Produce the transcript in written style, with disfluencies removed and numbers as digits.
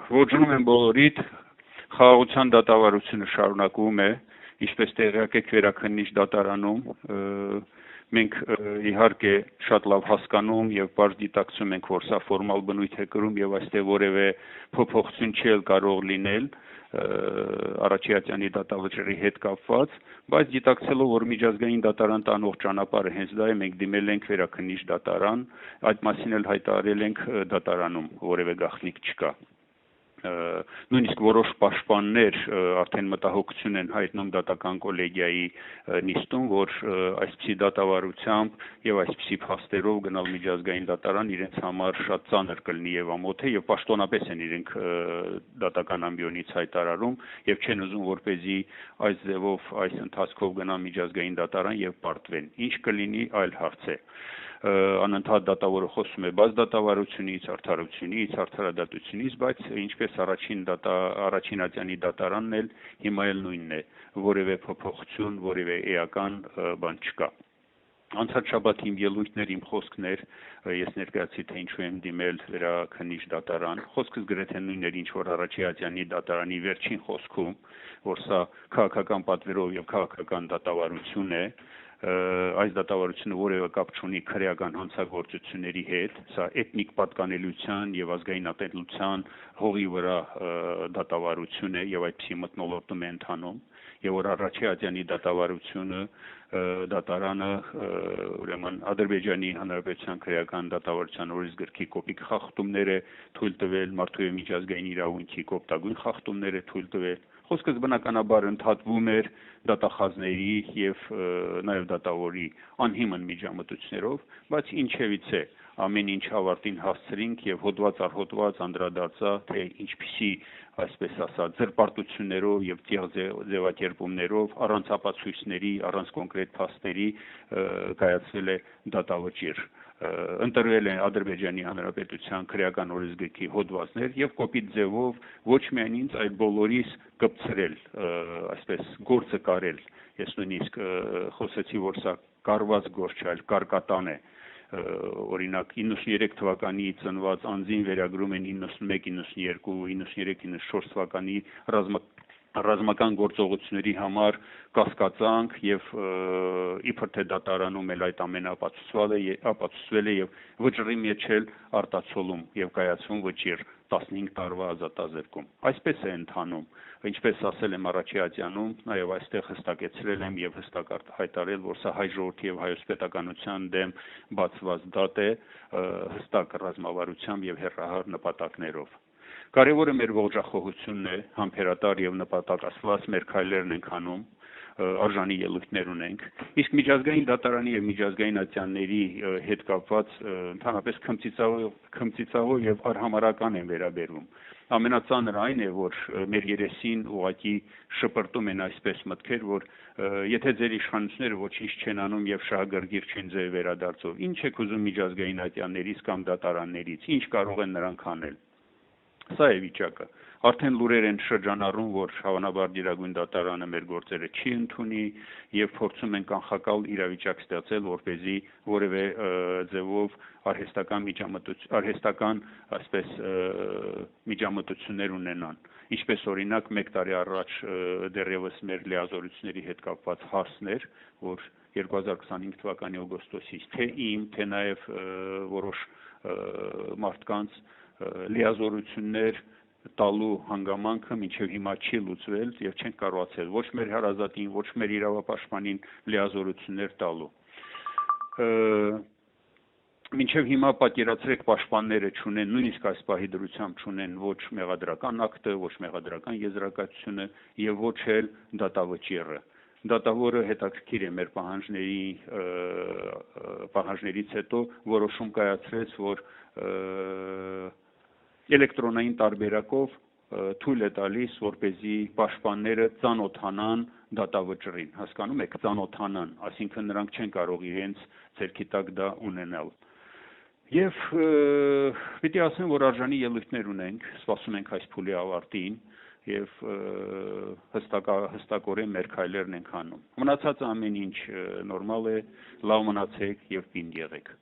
Ողջունում եմ բոլորիդ, խաղաղության դատավարությունը շարունակվում է, ինչպես տեղյակ եք Վերաքննիչ դատարանում, մենք իհարկե շատ լավ հասկանում եւ բարձ դիտակցում ենք, որ սա ֆորմալ բնույթ է կրում եւ այստեղ որևէ փոփոխություն չի կարող լինել Արաչյանի դատավճռի հետ կապված, բայց դիտակցելով, որ միջազգային դատարան տանող ճանապարհը հենց դա է, մենք դիմել ենք Վերաքննիչ դատարան, այդ մասին էլ հայտարարել ենք դատարանում, որևէ գաղտնիք չկա։ Նույնիսկ որոշ պաշտպաններ արդեն մտահոգություն են հայտնում դատական կոլեգիայի նիստում, որ այսպիսի դատավարությամբ եւ այսպիսի փաստերով գնալ միջազգային դատարան իրենց համար շատ ծանր կլինի եւ ամոթ է եւ պաշտոնապես են իրենք դատական ամբիոնից հայտարարում եւ չեն ուզում որպեսզի այս ձևով այս ընթացքով գնան միջազգային դատարան եւ պարտվեն։ Ինչ կլինի այլ հարց է։ Անընդհատ դատավորը խոսում է բաց դատավարությունից, արդարությունից, արդարադատությունից, բայց ինչպես Արաչինացյանի դատարանն էլ հիմա էլ նույնն է, որևէ փոփոխություն, որևէ էական բան չկա։ Անցած շաբաթ իմ ելույթներ, իմ խոսքներ, ես ներկայացի թե ինչու եմ դիմել Վերաքննիչ դատարան, խոսքս գրեթե նույնն էր, ինչ որ Արաչյանի դատարանի վերջին խոսքում, որ սա քաղաքական պատվերով եւ քաղաքական դատավարություն է, այս դատավարությունը որևէ կապ չունի քրեական հանցագործությունների հետ, սա էթնիկ պատկանելիության եւ ազգային ատելության հողի վրա դատավարություն է եւ այդպիսի մթնոլորտում է ընթանում եւ որ Արաչյանի դատավարությունը դատարանը ուրեմն Ադրբեջանի Հանրապետության քրեական դատավարության օրենսգրքի կոպիտ խախտումներ է թույլ տվել, մարդու եւ միջազգային իրավունքի կոպտագույն խախտումներ է թույլ տվել։ Խոսքս բնականաբար ընդհատվում էր դատախազների եւ նաեւ դատավորի անհիմն միջամտություններով, բայց ինչևից է ամեն ինչ ավարտին հասցրինք եւ հոդված առ հոդված անդրադարձա, թե ինչպիսի, այսպես ասած, զրպարտություններով եւ ձևակերպումներով առանց ապացույցների, առանց կոնկրետ փաստերի կայացվել է դատավճիռ։ Ընտրվել են Ադրբեջանի Հանրապետության քրեական օրենսգրքի հոդվածներ եւ կոպիտ ձևով ոչ միայն ինձ, այլ բոլորիս կպցրել, այսպես գործը կարել։ Ես նույնիսկ խոսեցի, որ սա կարված գործ չէ, այլ կարկատան է։ Օրինակ 93 թվականի ծնված անձին վերագրում են 91, 92, 93, 94 թվականի ռազմական գործողությունների համար կասկածանք եւ իբր թե դատարանում էլ այդ ամենը ապացուցվել է եւ վճռի մեջ էլ արտացոլում եւ կայացում վճիռ 15 տարվա ազատազրկում։ Այսպես է ընթանում, ինչպես ասել եմ Արաչյանում, նաեւ այստեղ հստակեցրել եմ եւ հստակ հայտարարել, որ սա հայ ժողովրդի եւ հայոց պետականության դեմ բացված դատ է հստակ ռազմավարությամբ եւ հեռահար նպատակներով։ Կարևորը մեր ողջախոհությունն է, համբերատար եւ նպատակասված մեր քայլերն ենք անում, արժանի ելույթներ ունենք, իսկ միջազգային դատարանի եւ միջազգային ատյանների հետ կապված ընդհանրապես քմծիծաղով եւ արհամարական են վերաբերվում։ Ամենածանր այն է, որ մեր երեսին ուղղակի շպրտում են այսպես մտքեր, որ եթե ձեր իշխանությունները ոչինչ չեն անում եւ շահագրգիռ չեն ձեր վերադարձով, ինչ եք ուզում միջազգային ատյաններից կամ դատարաններից, ինչ կարող են նրանք անել։ Սա է վիճակը։ Արդեն լուրեր են շրջանառում, որ հավանաբար Գերագույն դատարանը մեր գործերը չի ընդունի եւ փորձում են կանխակալ իրավիճակ ստեղծել, որպեսզի որևէ ձևով արհեստական, այսպես միջամտություններ ունենան։ Ինչպես օրինակ 1 տարի առաջ դեռևս մեր լիազորությունների հետ կապված հարցներ, որ 2025 թվականի օգոստոսից թե իմ, թե նաեւ որոշ մարդկանց լիազորություններ տալու հանգամանքը մինչև հիմա չի լուծվել եւ չեն կարողացել ոչ մեր հարազատին, ոչ մեր իրավապաշտպանին լիազորություններ տալու։ Մինչև հիմա պատկերացրեք պաշտպանները չունեն, նույնիսկ այս պահի դրությամբ չունեն ոչ մեղադրական ակտը, ոչ մեղադրական եզրակացությունը եւ ոչ էլ դատավճիռը։ Դատավորը հետաքրքիր է մեր պահանջներից հետո որոշում կայացրեց, որ էլեկտրոնային տարբերակով թույլ է տալիս, որպեսզի պաշտպանները ծանոթանան դատավճռին, հասկանում եք, ծանոթանան, այսինքն նրանք չեն կարող իրենց ձեռքի տակ դա ունենալ։ Եվ պիտի ասեմ, որ արժանի ելույթներ ունենք, սպասում ենք այս փուլի ավարտին եւ հստակորեն մեր քայլերն ենք անում։ Մնացած ամեն ինչ նորմալ է, լավ մնացեք եւ պինդ եղեք։